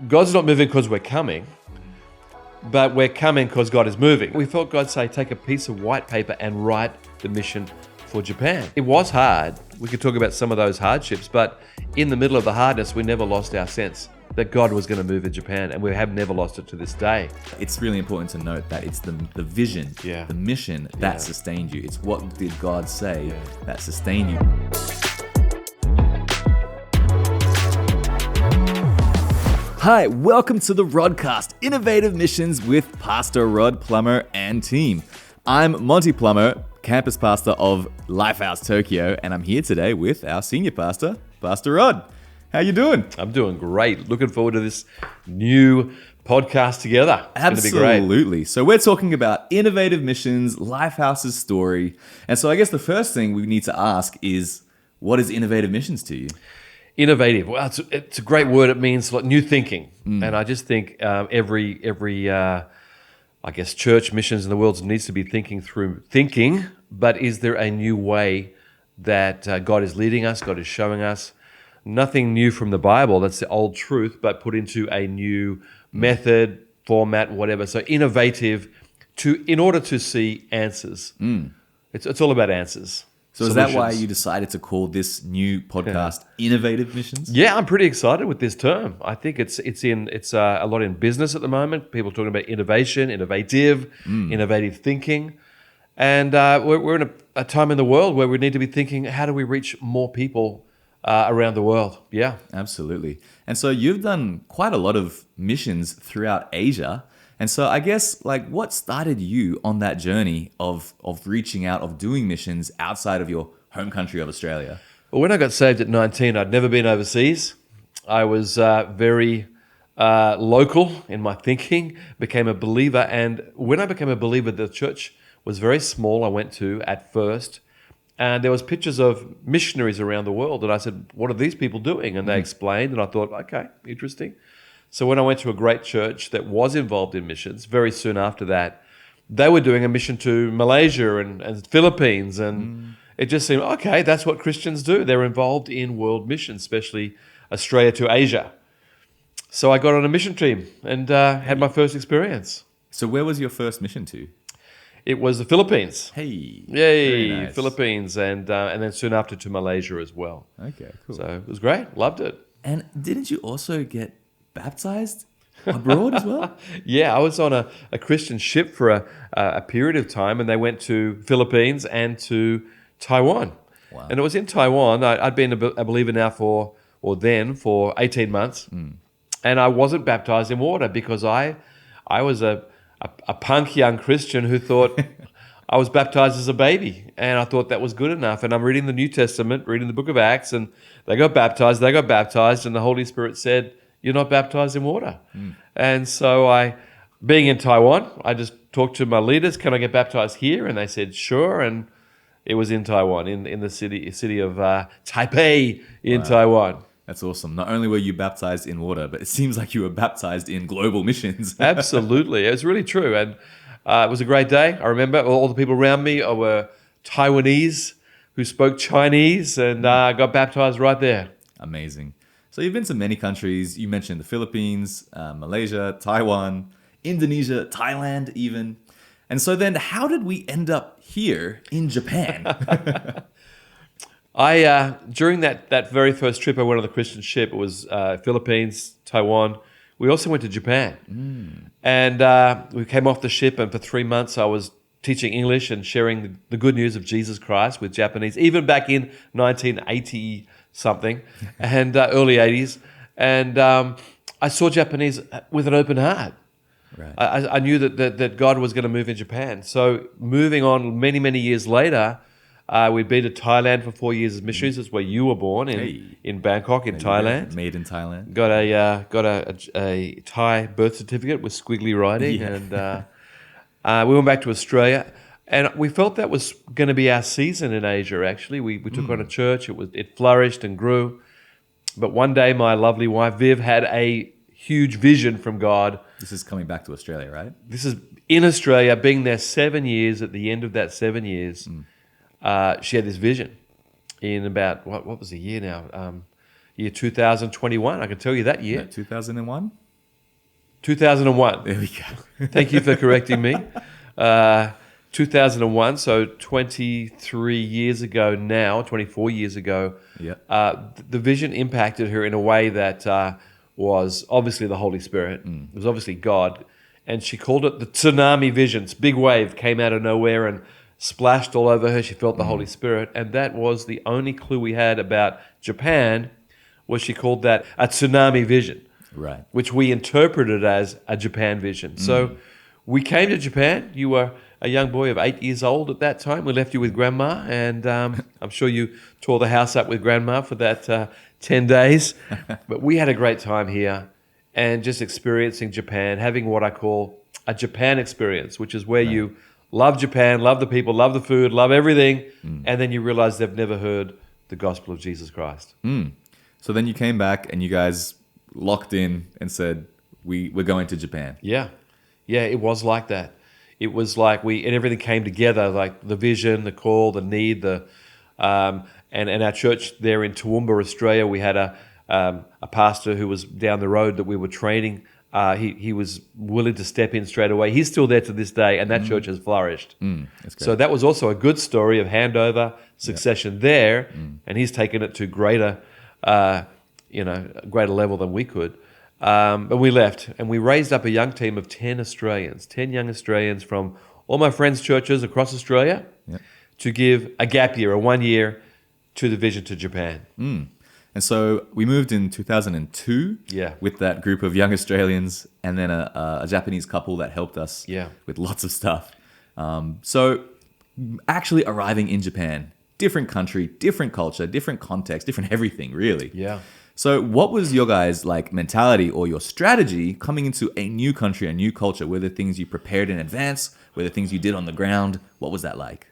God's not moving because we're coming, but we're coming because God is moving. We felt God say, take a piece of white paper and write the mission for Japan. It was hard. We could talk about some of those hardships, but in the middle of the hardness, we never lost our sense that God was going to move in Japan, and we have never lost it to this day. It's really important to note that it's the vision, the mission that sustained you. It's what did God say that sustained you. Hi, welcome to the Rodcast, Innovative Missions with Pastor Rod Plummer and team. I'm Monty Plummer, campus pastor of Lifehouse Tokyo, and I'm here today with our senior pastor, Pastor Rod. How you doing? I'm doing great. Looking forward to this new podcast together. It's Absolutely. going to be great. So we're talking about innovative missions, Lifehouse's story. And so I guess the first thing we need to ask is, what is innovative missions to you? Innovative. Well, it's a great word. It means like new thinking. And I just think every I guess, church missions in the world needs to be thinking through thinking, but is there a new way that God is leading us, God is showing us? Nothing new from the Bible, that's the old truth, but put into a new method, format, whatever. So innovative in order to see answers. It's all about answers. So is that why you decided to call this new podcast Innovative Missions? Yeah, I'm pretty excited with this term. I think it's a lot in business at the moment. People talking about innovation, innovative thinking. And we're in a time in the world where we need to be thinking, how do we reach more people around the world? Yeah. Absolutely. And so you've done quite a lot of missions throughout Asia. And so I guess, what started you on that journey of reaching out, of doing missions outside of your home country of Australia? Well, when I got saved at 19, I'd never been overseas. I was very local in my thinking, became a believer. And when I became a believer, the church was very small I went to at first. And there was pictures of missionaries around the world. And I said, what are these people doing? And they explained. And I thought, okay, interesting. So when I went to a great church that was involved in missions, very soon after that, they were doing a mission to Malaysia and Philippines. And it just seemed, okay, that's what Christians do. They're involved in world missions, especially Australia to Asia. So I got on a mission team and had my first experience. So where was your first mission to? It was the Philippines. Hey. Yay, Very nice. Philippines. And then soon after to Malaysia as well. Okay, cool. So it was great. Loved it. And didn't you also get baptized abroad as well? Yeah, I was on a Christian ship for a period of time, and they went to Philippines and to Taiwan. Wow. And it was in Taiwan. I'd been a believer now for 18 months, and I wasn't baptized in water because I was a punk young Christian who thought I was baptized as a baby, and I thought that was good enough. And I'm reading the New Testament, reading the book of Acts, and they got baptized, and the Holy Spirit said, you're not baptized in water. And so being in Taiwan, I just talked to my leaders, can I get baptized here? And they said, sure. And it was in Taiwan, in the city of Taipei in Taiwan. That's awesome. Not only were you baptized in water, but it seems like you were baptized in global missions. Absolutely. It was really true. And it was a great day. I remember all the people around me were Taiwanese who spoke Chinese and got baptized right there. Amazing. So you've been to many countries. You mentioned the Philippines, Malaysia, Taiwan, Indonesia, Thailand even. And so then how did we end up here in Japan? During that very first trip I went on the Christian ship, it was Philippines, Taiwan. We also went to Japan. And we came off the ship, and for 3 months I was teaching English and sharing the good news of Jesus Christ with Japanese, even back in 1980 something and early 80s. And I saw Japanese with an open heart. Right. I knew that God was going to move in Japan. So moving on many, many years later, we'd been to Thailand for 4 years as missionaries. That's where you were born, in Bangkok, in Thailand. Made in Thailand. Got a Thai birth certificate with squiggly writing. And we went back to Australia. And we felt that was going to be our season in Asia, actually. We took on a church. It flourished and grew. But one day, my lovely wife, Viv, had a huge vision from God. This is coming back to Australia, right? This is in Australia, being there 7 years. At the end of that 7 years, she had this vision in about, what was the year now? Year 2021. I can tell you that year. 2001? 2001. There we go. Thank you for correcting me. 2001, so 23 years ago now, 24 years ago, the vision impacted her in a way that was obviously the Holy Spirit. It was obviously God. And she called it the tsunami vision. This big wave came out of nowhere and splashed all over her. She felt the Holy Spirit. And that was the only clue we had about Japan, was she called that a tsunami vision. Right. Which we interpreted as a Japan vision. So we came to Japan. You were a young boy of 8 years old at that time. We left you with Grandma, and I'm sure you tore the house up with Grandma for that 10 days. But we had a great time here and just experiencing Japan, having what I call a Japan experience, which is where you love Japan, love the people, love the food, love everything, and then you realize they've never heard the gospel of Jesus Christ. So then you came back and you guys locked in and said, we're going to Japan. Yeah, it was like that. It was like and everything came together, like the vision, the call, the need, and our church there in Toowoomba, Australia, we had a pastor who was down the road that we were training. He was willing to step in straight away. He's still there to this day, and that church has flourished. That's great. So that was also a good story of handover, succession there, and he's taken it to greater level than we could. But we left, and we raised up a young team of 10 young Australians from all my friends' churches across Australia to give a gap year, a 1 year, to the vision to Japan. And so we moved in 2002 with that group of young Australians and then a Japanese couple that helped us with lots of stuff. So actually arriving in Japan, different country, different culture, different context, different everything, really. Yeah. So what was your guys' mentality or your strategy coming into a new country, a new culture? Were there things you prepared in advance? Were there things you did on the ground? What was that like?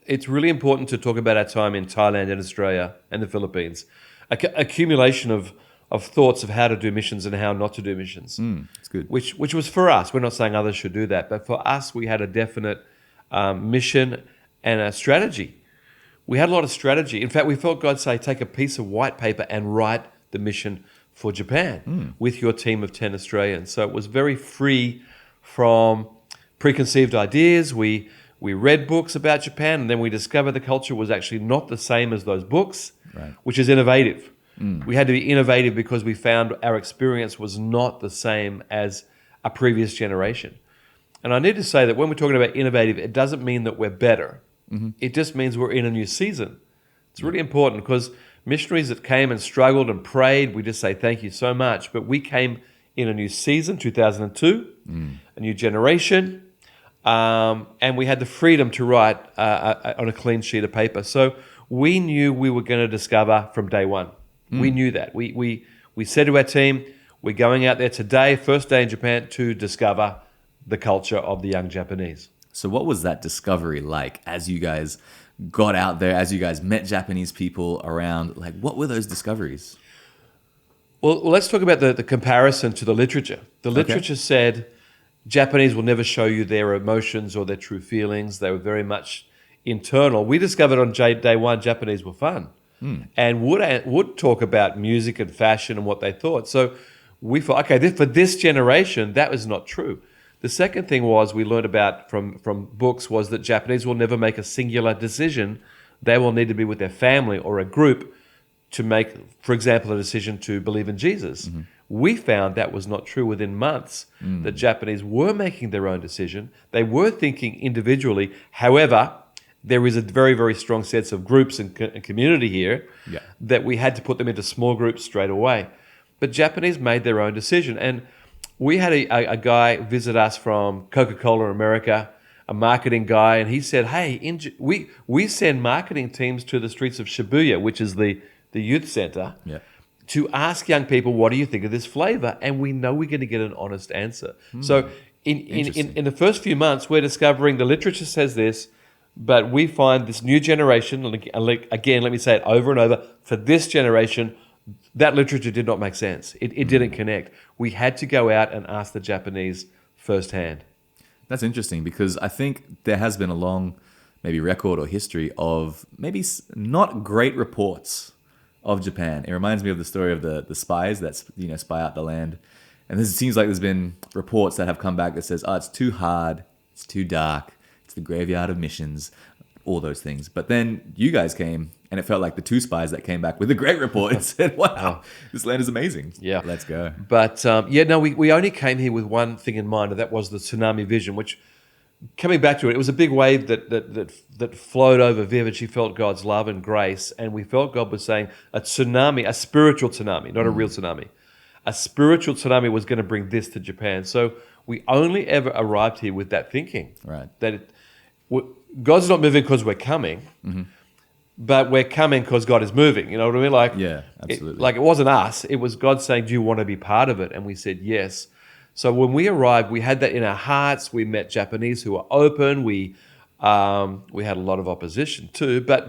It's really important to talk about our time in Thailand and Australia and the Philippines. Accumulation of thoughts of how to do missions and how not to do missions. That's good. Which was for us. We're not saying others should do that, but for us, we had a definite mission and a strategy. We had a lot of strategy. In fact, we felt God say, take a piece of white paper and write the mission for Japan with your team of 10 Australians. So it was very free from preconceived ideas. We read books about Japan, and then we discovered the culture was actually not the same as those books, which is innovative. We had to be innovative because we found our experience was not the same as a previous generation. And I need to say that when we're talking about innovative, it doesn't mean that we're better. It just means we're in a new season. It's really important because missionaries that came and struggled and prayed, we just say thank you so much. But we came in a new season, 2002, a new generation, and we had the freedom to write on a clean sheet of paper. So we knew we were going to discover from day one. We knew that. We said to our team, we're going out there today, first day in Japan, to discover the culture of the young Japanese. So what was that discovery like as you guys got out there, as you guys met Japanese people around? What were those discoveries? Well, let's talk about the comparison to the literature. The literature said Japanese will never show you their emotions or their true feelings. They were very much internal. We discovered on day one Japanese were fun and would talk about music and fashion and what they thought. So we thought, okay, for this generation, that was not true. The second thing we learned about from books was that Japanese will never make a singular decision. They will need to be with their family or a group to make, for example, a decision to believe in Jesus. We found that was not true within months, that Japanese were making their own decision. They were thinking individually. However, there is a very, very strong sense of groups and community here that we had to put them into small groups straight away. But Japanese made their own decision. And we had a guy visit us from Coca-Cola America, a marketing guy, and he said, hey, we send marketing teams to the streets of Shibuya, which is the youth center, to ask young people, what do you think of this flavor? And we know we're going to get an honest answer. So in the first few months, we're discovering the literature says this, but we find this new generation, again, let me say it over and over, for this generation, that literature did not make sense. It didn't connect. We had to go out and ask the Japanese firsthand. That's interesting because I think there has been a long maybe record or history of maybe not great reports of Japan. It reminds me of the story of the spies that spy out the land And it seems like there's been reports that have come back that says, oh, it's too hard, it's too dark, it's the graveyard of missions, all those things. But then you guys came, and it felt like the two spies that came back with a great report and said, wow, this land is amazing. Yeah. Let's go. But we only came here with one thing in mind, and that was the tsunami vision, which, coming back to it, it was a big wave that flowed over Viv, and she felt God's love and grace. And we felt God was saying a tsunami, a spiritual tsunami, not a real tsunami. A spiritual tsunami was going to bring this to Japan. So we only ever arrived here with that thinking. Right. That God's not moving because we're coming, but we're coming because God is moving. You know what I mean? Like, yeah, absolutely. It wasn't us. It was God saying, do you want to be part of it? And we said yes. So when we arrived, we had that in our hearts. We met Japanese who were open. We had a lot of opposition too. But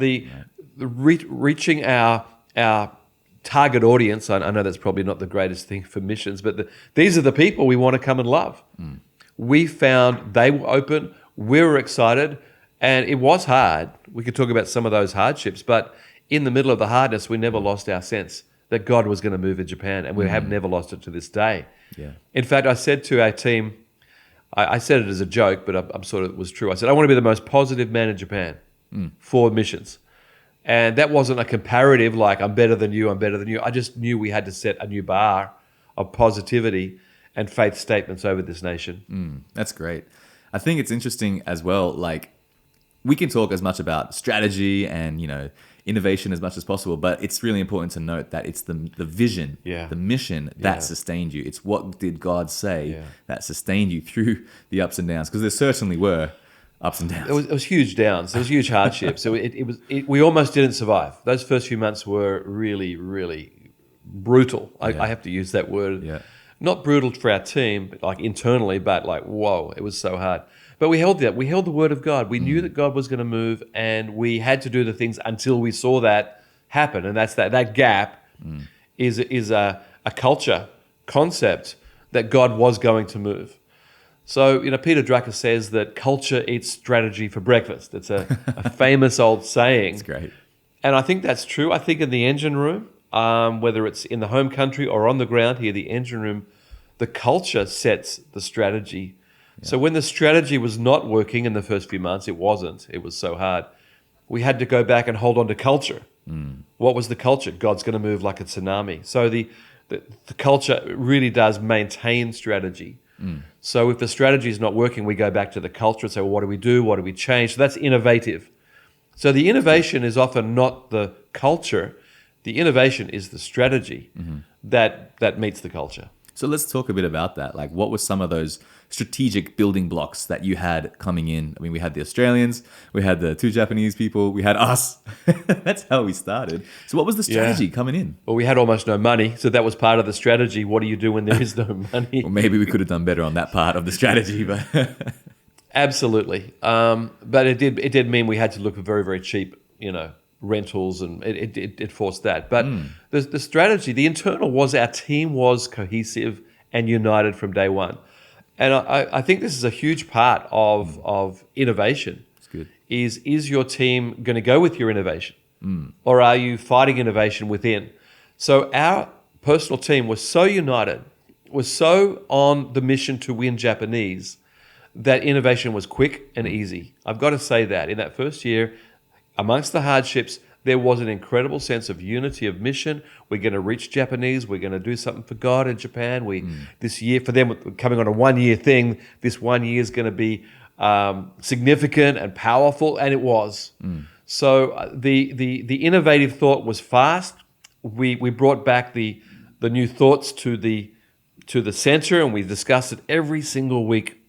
reaching our target audience, I know that's probably not the greatest thing for missions, but these are the people we want to come and love. We found they were open. We were excited. And it was hard. We could talk about some of those hardships, but in the middle of the hardness, we never lost our sense that God was going to move in Japan, and we have never lost it to this day. Yeah. In fact, I said to our team, I said it as a joke, but I'm sort of, it was true. I said, I want to be the most positive man in Japan for missions. And that wasn't a comparative, like I'm better than you, I'm better than you. I just knew we had to set a new bar of positivity and faith statements over this nation. That's great. I think it's interesting as well, like, we can talk as much about strategy and, innovation as much as possible, but it's really important to note that it's the vision, the mission that sustained you. It's what did God say that sustained you through the ups and downs, because there certainly were ups and downs. It was huge downs. There was huge hardships. So we almost didn't survive. Those first few months were really, really brutal. I have to use that word. Yeah. Not brutal for our team, like internally, but like, whoa, it was so hard. But we held that. We held the word of God. We knew that God was going to move, and we had to do the things until we saw that happen. And that's that gap is a culture concept that God was going to move. So, Peter Drucker says that culture eats strategy for breakfast. It's a famous old saying. It's great. And I think that's true. I think in the engine room, whether it's in the home country or on the ground here, the engine room, the culture sets the strategy. Yeah. So when the strategy was not working in the first few months, it wasn't. It was so hard. We had to go back and hold on to culture. What was the culture? God's going to move like a tsunami. So the culture really does maintain strategy. So if the strategy is not working, we go back to the culture and say, well, what do we do? What do we change? So that's innovative. So the innovation is often not the culture. The innovation is the strategy that meets the culture. So let's talk a bit about that. Like, what were some of those strategic building blocks that you had coming in? I mean, we had the Australians, we had the two Japanese people, we had us. That's how we started. So what was the strategy coming in? Well, we had almost no money, so that was part of the strategy. What do you do when there is no money? Well, maybe we could have done better on that part of the strategy, but Absolutely. But it did mean we had to look for very, very cheap, rentals, and it forced that. But the strategy, the internal was our team was cohesive and united from day one. And I think this is a huge part of innovation. It's good. Is your team going to go with your innovation? Or are you fighting innovation within? So our personal team was so united, was so on the mission to win Japanese, that innovation was quick and easy. I've got to say that. In that first year, amongst the hardships, there was an incredible sense of unity of mission. We're going to reach Japanese. We're going to do something for God in Japan. This year, for them, coming on a 1 year thing, this 1 year is going to be significant and powerful, and it was. So the innovative thought was fast. We brought back the new thoughts to the center, and we discussed it every single week.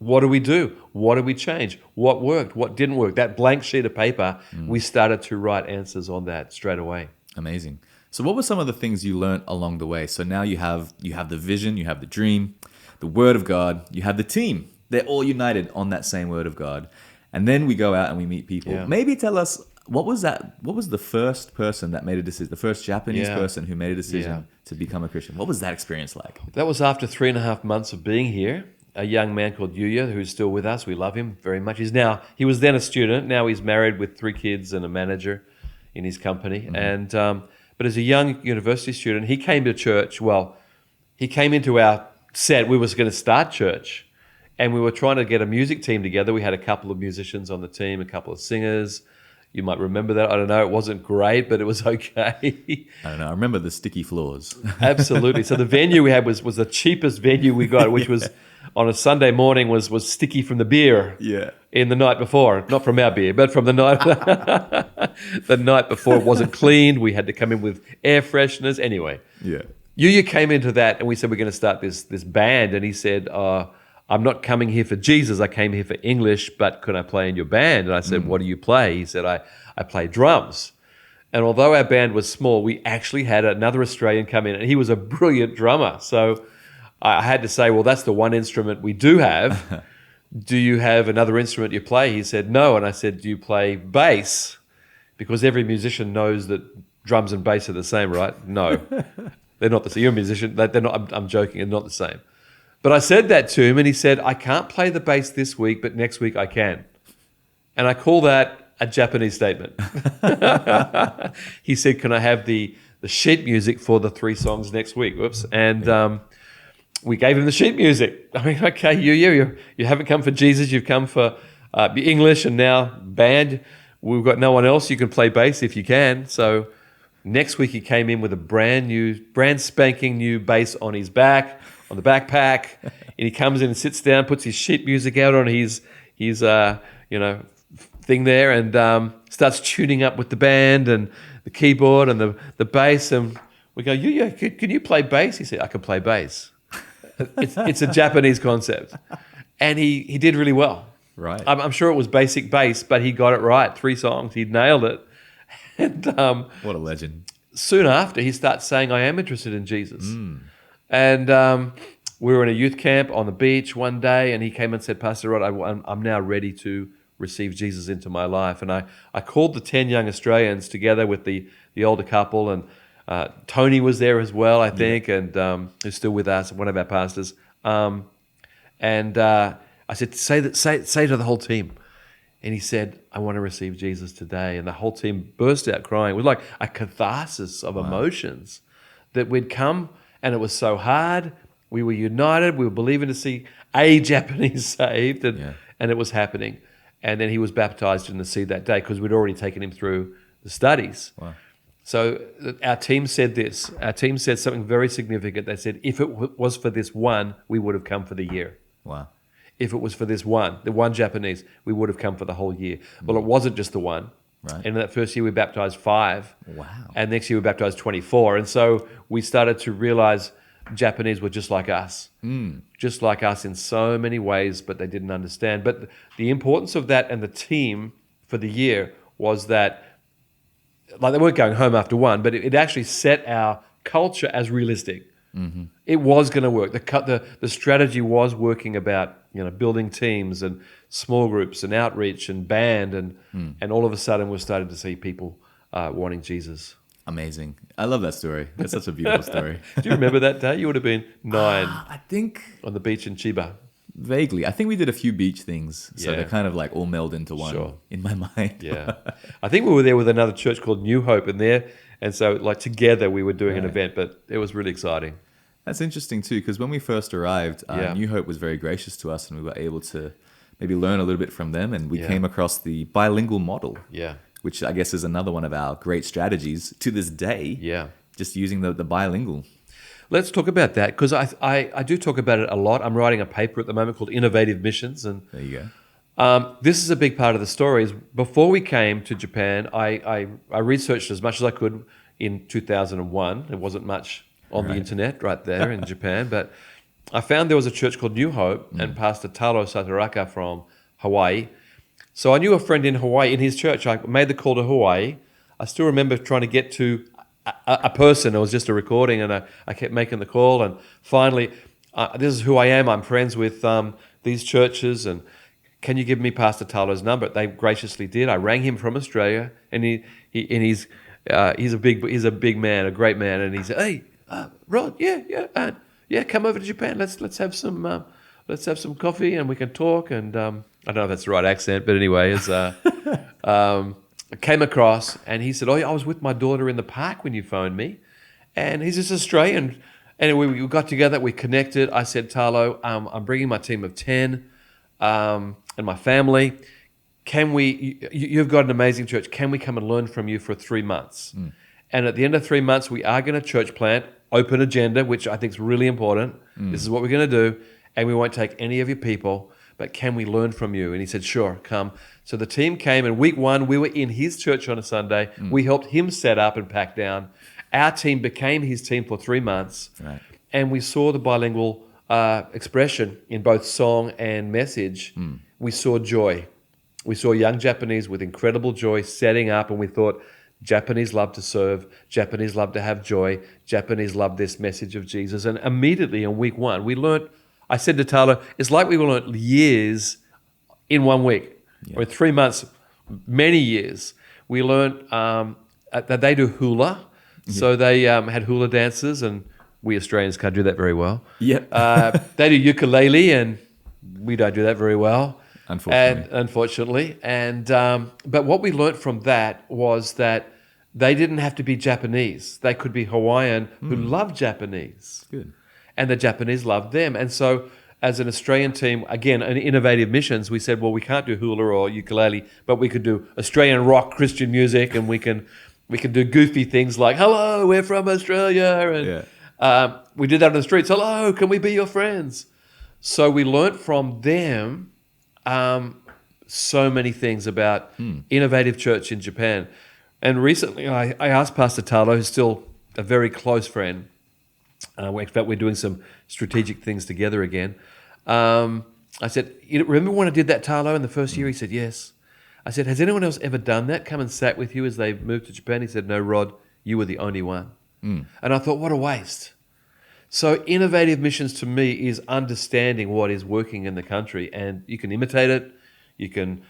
What do we do? What do we change? What worked? What didn't work? That blank sheet of paper, we started to write answers on that straight away. Amazing. So what were some of the things you learned along the way? So now you have the vision, you have the dream, the word of God, you have the team. They're all united on that same word of God. And then we go out and we meet people. Yeah. Maybe tell us, what was the first person that made a decision, the first Japanese person who made a decision to become a Christian? What was that experience like? That was after 3.5 months of being here. A young man called Yuya, who's still with us. We love him very much. He was then a student. Now he's married with 3 kids and a manager in his company. But as a young university student, he came to church. Well, he came into our said we was going to start church, and we were trying to get a music team together. We had a couple of musicians on the team, a couple of singers. You might remember that. I don't know. It wasn't great, but it was okay. I don't know. I remember the sticky floors. Absolutely. So the venue we had was the cheapest venue we got, which was on a Sunday morning was sticky from the beer. Yeah. In the night before, not from our beer, but from the night the night before. It wasn't cleaned. We had to come in with air fresheners. Anyway, Yeah. You came into that, and we said we're going to start this band, and he said, "I'm not coming here for Jesus. I came here for English, but could I play in your band?" And I said, "What do you play?" He said, "I play drums." And although our band was small, we actually had another Australian come in, and he was a brilliant drummer. So I had to say, "Well, that's the one instrument we do have. Do you have another instrument you play?" He said, "No." And I said, "Do you play bass?" Because every musician knows that drums and bass are the same, right? No, they're not the same. You're a musician. They're not. I'm joking. They're not the same. But I said that to him, and he said, "I can't play the bass this week, but next week I can." And I call that a Japanese statement. He said, "Can I have the sheet music for the 3 songs next week?" Whoops. And we gave him the sheet music. I mean, okay, you haven't come for Jesus, you've come for English, and now band. We've got no one else. You can play bass if you can. So next week he came in with a brand spanking new bass on his back, on the backpack, and he comes in and sits down, puts his sheet music out on his thing there, and starts tuning up with the band and the keyboard and the bass. And we go, can you play bass? He said, "I can play bass." It's a Japanese concept, and he did really well. Right. I'm sure it was basic bass, but he got it right. 3 songs, he nailed it. And What a legend. soon after, he starts saying, "I am interested in Jesus." And we were in a youth camp on the beach one day, and he came and said, "Pastor Rod, I'm now ready to receive Jesus into my life." And I called the 10 young Australians together with the older couple, and Tony was there as well, I think, and who's still with us, one of our pastors. And I said, say to the whole team. And he said, "I want to receive Jesus today." And the whole team burst out crying. It was like a catharsis of emotions that we'd come, and it was so hard. We were united. We were believing to see a Japanese saved, and it was happening. And then he was baptized in the sea that day because we'd already taken him through the studies. Wow. So our team said this. Our team said something very significant. They said, if it was for this one, we would have come for the year. Wow. If it was for this one, the one Japanese, we would have come for the whole year. Well, it wasn't just the one. Right. And in that first year, we baptized 5. Wow. And next year, we baptized 24. And so we started to realize Japanese were just like us. Just like us in so many ways, but they didn't understand. But the importance of that and the team for the year was that, like, they weren't going home after one, but it actually set our culture as realistic. Mm-hmm. It was going to work. The strategy was working about building teams and small groups and outreach and band, and all of a sudden we're starting to see people wanting Jesus. Amazing. I love that story. That's such a beautiful story. Do you remember that day? You would have been 9 I think on the beach in Chiba. vaguely. I think we did a few beach things, so Yeah. they're kind of like all melded into one Sure. in my mind. Yeah, I think we were there with another church called New Hope in there, and so like together we were doing an Right. event, but it was really exciting. That's interesting too, because when we first arrived, Yeah. New Hope was very gracious to us, and we were able to maybe learn a little bit from them, and we Yeah. came across the bilingual model, Yeah, which I guess is another one of our great strategies to this day. yeah. Just using the bilingual. Let's talk about that, because I do talk about it a lot. I'm writing a paper at the moment called Innovative Missions, and There you go. this is a big part of the story. Is before we came to Japan, I researched as much as I could in 2001. There wasn't much on the internet right there in Japan, but I found there was a church called New Hope and Pastor Taro Sataraka from Hawaii. So I knew a friend in Hawaii, in his church. I made the call to Hawaii. I still remember trying to get to a person. It was just a recording, and I kept making the call. And finally, this is who I am. I'm friends with these churches, and can you give me Pastor Taro's number? They graciously did. I rang him from Australia, and he's a big man, a great man, and he said, "Hey, Rod, yeah, come over to Japan. Let's have some coffee, and we can talk." And I don't know if that's the right accent, but anyway, I came across, and he said, "Oh, yeah, I was with my daughter in the park when you phoned me," and he's just Australian, Anyway, we got together, we connected. I said, Talo, I'm bringing my team of 10 and my family. You've got an amazing church. Can we come and learn from you for 3 months? And at the end of 3 months, we are going to church plant, open agenda, which I think is really important. This is what we're going to do. And we won't take any of your people, but can we learn from you? And he said, sure, come. So the team came, and week 1, we were in his church on a Sunday. We helped him set up and pack down. Our team became his team for 3 months. Right. And we saw the bilingual expression in both song and message. We saw joy. We saw young Japanese with incredible joy setting up, and we thought, Japanese love to serve. Japanese love to have joy. Japanese love this message of Jesus. And immediately in week 1, we learned, I said to Talo, it's like we learned years in 1 week, or 3 months, many years. We learned that they do hula. So they had hula dances, and we Australians can't do that very well. They do ukulele, and we don't do that very well. Unfortunately. But what we learned from that was that they didn't have to be Japanese. They could be Hawaiian who loved Japanese. Good. And the Japanese loved them. And so as an Australian team, again, in Innovative Missions, we said, well, we can't do hula or ukulele, but we could do Australian rock Christian music, and we can do goofy things like, hello, we're from Australia. And we did that on the streets. Hello, can we be your friends? So we learned from them so many things about Innovative Church in Japan. And recently I asked Pastor Talo, who's still a very close friend, in fact, we're doing some strategic things together again. I said, remember when I did that, Talo, in the first year? He said, yes. I said, has anyone else ever done that? Come and sat with you as they moved to Japan? He said, no, Rod, you were the only one. And I thought, what a waste. So Innovative Missions to me is understanding what is working in the country, and you can imitate it, you can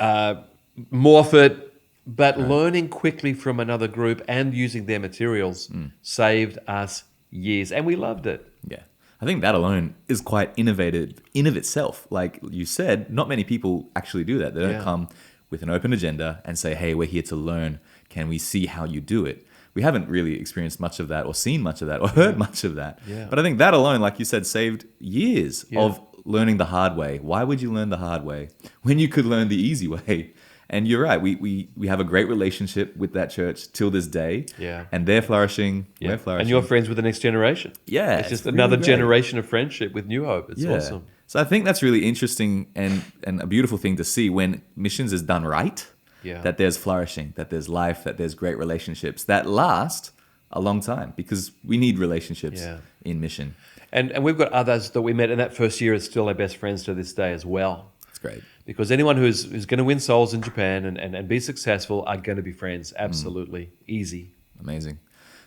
morph it, but learning quickly from another group and using their materials saved us years, and we loved it. Yeah. I think that alone is quite innovative in of itself. Like you said, not many people actually do that. They don't come with an open agenda and say, hey, we're here to learn. Can we see how you do it? We haven't really experienced much of that or seen much of that or heard much of that. Yeah. But I think that alone, like you said, saved years of learning the hard way. Why would you learn the hard way when you could learn the easy way? And you're right. We have a great relationship with that church till this day. Yeah. And they're flourishing. Yeah. We're flourishing. And you're friends with the next generation. Yeah. It's just another generation of friendship with New Hope. It's awesome. So I think that's really interesting and a beautiful thing to see when missions is done right. Yeah. That there's flourishing, that there's life, that there's great relationships that last a long time, because we need relationships in mission. And we've got others that we met in that first year are still our best friends to this day as well. That's great. Because anyone who's going to win souls in Japan and be successful are going to be friends. Absolutely. Easy. Amazing.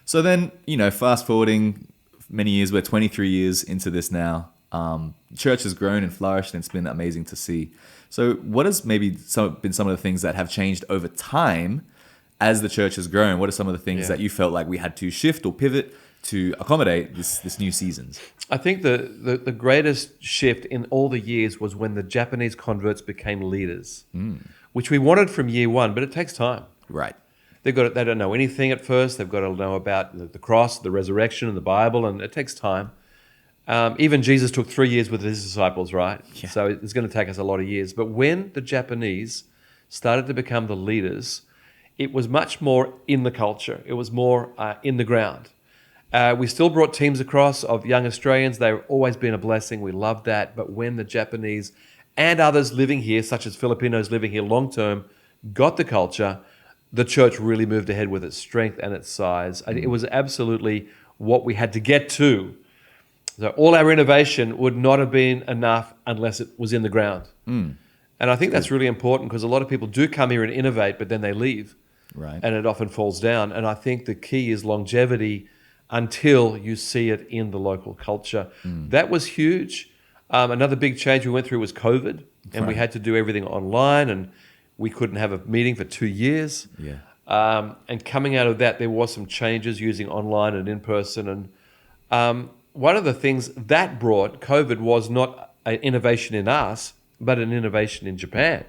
So then, fast forwarding many years, we're 23 years into this now. Church has grown and flourished, and it's been amazing to see. So what has maybe been some of the things that have changed over time as the church has grown? What are some of the things that you felt like we had to shift or pivot to accommodate this new seasons? I think the greatest shift in all the years was when the Japanese converts became leaders, which we wanted from year 1, but it takes time. Right. They don't know anything at first. They've got to know about the cross, the resurrection, and the Bible, and it takes time. Even Jesus took 3 years with his disciples, right? Yeah. So it's going to take us a lot of years. But when the Japanese started to become the leaders, it was much more in the culture. It was more in the ground. We still brought teams across of young Australians. They've always been a blessing. We loved that. But when the Japanese and others living here, such as Filipinos living here long term, got the culture, the church really moved ahead with its strength and its size. It was absolutely what we had to get to. So all our innovation would not have been enough unless it was in the ground. And I think that's really important, because a lot of people do come here and innovate, but then they leave. Right. And it often falls down. And I think the key is longevity until you see it in the local culture. That was huge. Another big change we went through was COVID, and we had to do everything online, and we couldn't have a meeting for 2 years. Yeah. And coming out of that, there was some changes using online and in-person. And one of the things that brought COVID was not an innovation in us, but an innovation in Japan,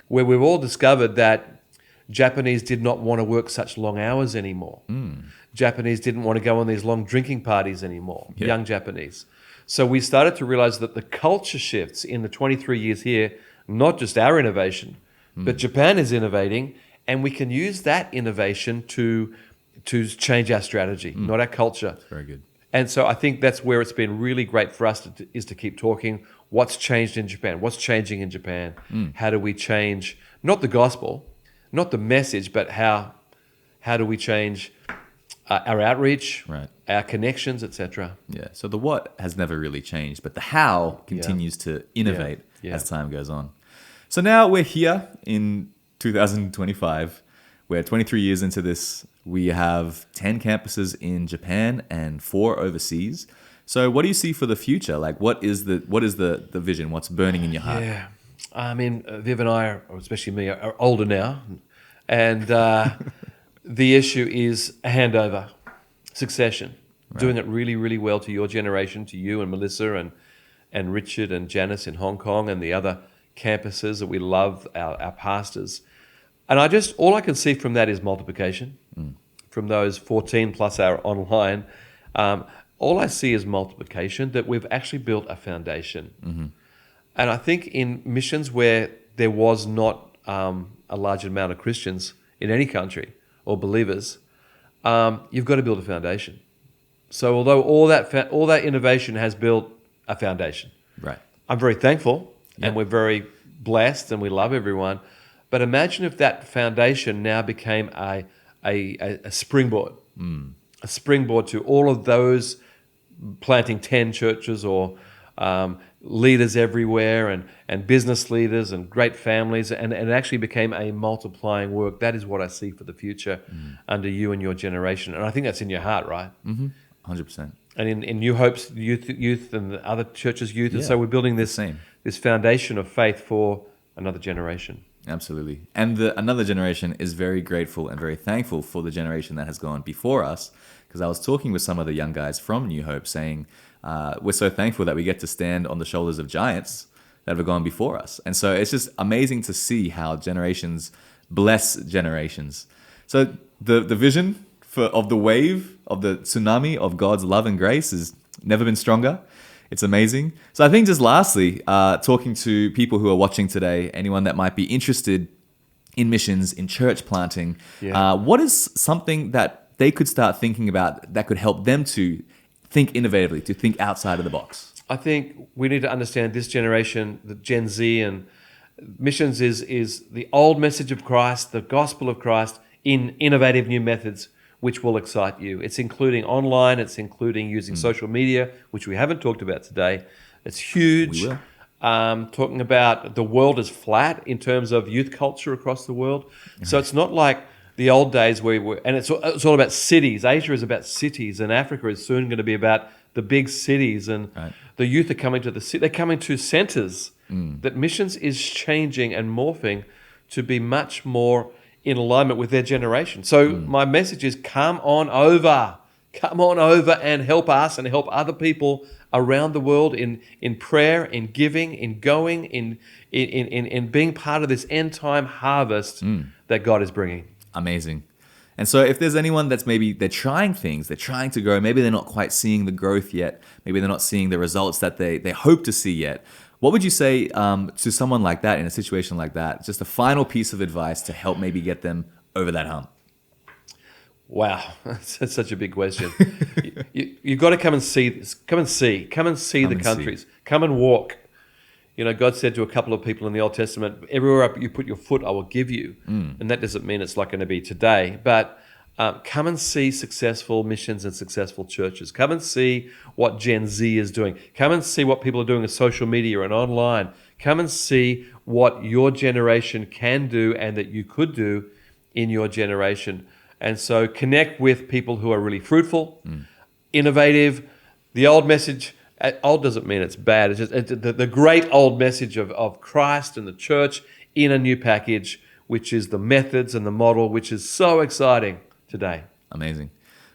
where we've all discovered that Japanese did not want to work such long hours anymore. Japanese didn't want to go on these long drinking parties anymore, Yeah. young Japanese. So we started to realize that the culture shifts in the 23 years here, not just our innovation, but Japan is innovating, and we can use that innovation to change our strategy, not our culture. Very good. And so I think that's where it's been really great for us is to keep talking. What's changed in Japan? What's changing in Japan? How do we change, not the gospel, not the message, but how do we change our outreach, Right. our connections, etc. Yeah. So the what has never really changed, but the how continues to innovate as time goes on. So now we're here in 2025. We're 23 years into this. We have 10 campuses in Japan and 4 overseas. So what do you see for the future? Like, what is the vision? What's burning in your heart? Yeah. I mean, Viv and I, or especially me, are older now. And the issue is a handover, succession, doing it really, really well to your generation, to you and Melissa and Richard and Janice in Hong Kong and the other campuses that we love, our pastors. And all I can see from that is multiplication. From those 14 plus our online, all I see is multiplication, that we've actually built a foundation. And I think in missions where there was not a large amount of Christians in any country or believers, you've got to build a foundation. So although all that innovation has built a foundation, Right. I'm very thankful and we're very blessed and we love everyone. But imagine if that foundation now became a springboard, a springboard to all of those planting 10 churches or leaders everywhere and business leaders and great families, and it actually became a multiplying work. That is what I see for the future under you and your generation. And I think that's in your heart, right? 100%. And in New Hope's youth and the other churches' youth. And so we're building this foundation of faith for another generation. Absolutely. And another generation is very grateful and very thankful for the generation that has gone before us. Because I was talking with some of the young guys from New Hope saying, we're so thankful that we get to stand on the shoulders of giants that have gone before us. And so it's just amazing to see how generations bless generations. So the vision of the wave, of the tsunami of God's love and grace has never been stronger. It's amazing. So I think just lastly, talking to people who are watching today, anyone that might be interested in missions, in church planting, what is something that they could start thinking about that could help them to think innovatively, to think outside of the box? I think we need to understand this generation, the Gen Z, and missions is the old message of Christ, the gospel of Christ in innovative new methods, which will excite you. It's including online, it's including using social media, which we haven't talked about today. It's huge. We will. Talking about the world is flat in terms of youth culture across the world. So it's not like the old days and it's all about cities. Asia is about cities, and Africa is soon going to be about the big cities. And the youth are coming to the city. They're coming to centers. That missions is changing and morphing to be much more in alignment with their generation. So my message is come on over and help us and help other people around the world in prayer, in giving, in going, in being part of this end time harvest that God is bringing. Amazing. And so if there's anyone that's maybe they're trying things, they're trying to grow, maybe they're not quite seeing the growth yet, maybe they're not seeing the results that they hope to see yet, what would you say to someone like that in a situation like that? Just a final piece of advice to help maybe get them over that hump. Wow, that's such a big question. You've got to come and see this. Come and see the countries. Come and walk. You know, God said to a couple of people in the Old Testament, everywhere you put your foot, I will give you. And that doesn't mean it's not going to be today. But come and see successful missions and successful churches. Come and see what Gen Z is doing. Come and see what people are doing in social media and online. Come and see what your generation can do and that you could do in your generation. And so connect with people who are really fruitful, innovative. The old message, old doesn't mean it's bad. It's just the great old message of Christ and the church in a new package, which is the methods and the model, which is so exciting today. Amazing.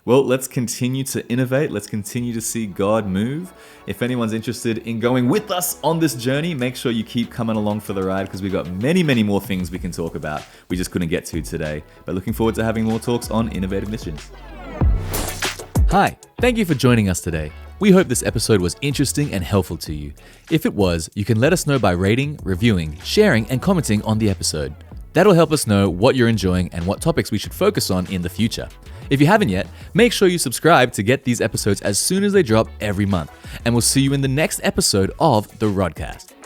Well, let's continue to innovate. Let's continue to see God move. If anyone's interested in going with us on this journey, make sure you keep coming along for the ride because we've got many, many more things we can talk about we just couldn't get to today. But looking forward to having more talks on innovative missions. Hi, thank you for joining us today. We hope this episode was interesting and helpful to you. If it was, you can let us know by rating, reviewing, sharing, and commenting on the episode. That'll help us know what you're enjoying and what topics we should focus on in the future. If you haven't yet, make sure you subscribe to get these episodes as soon as they drop every month. And we'll see you in the next episode of The Rodcast.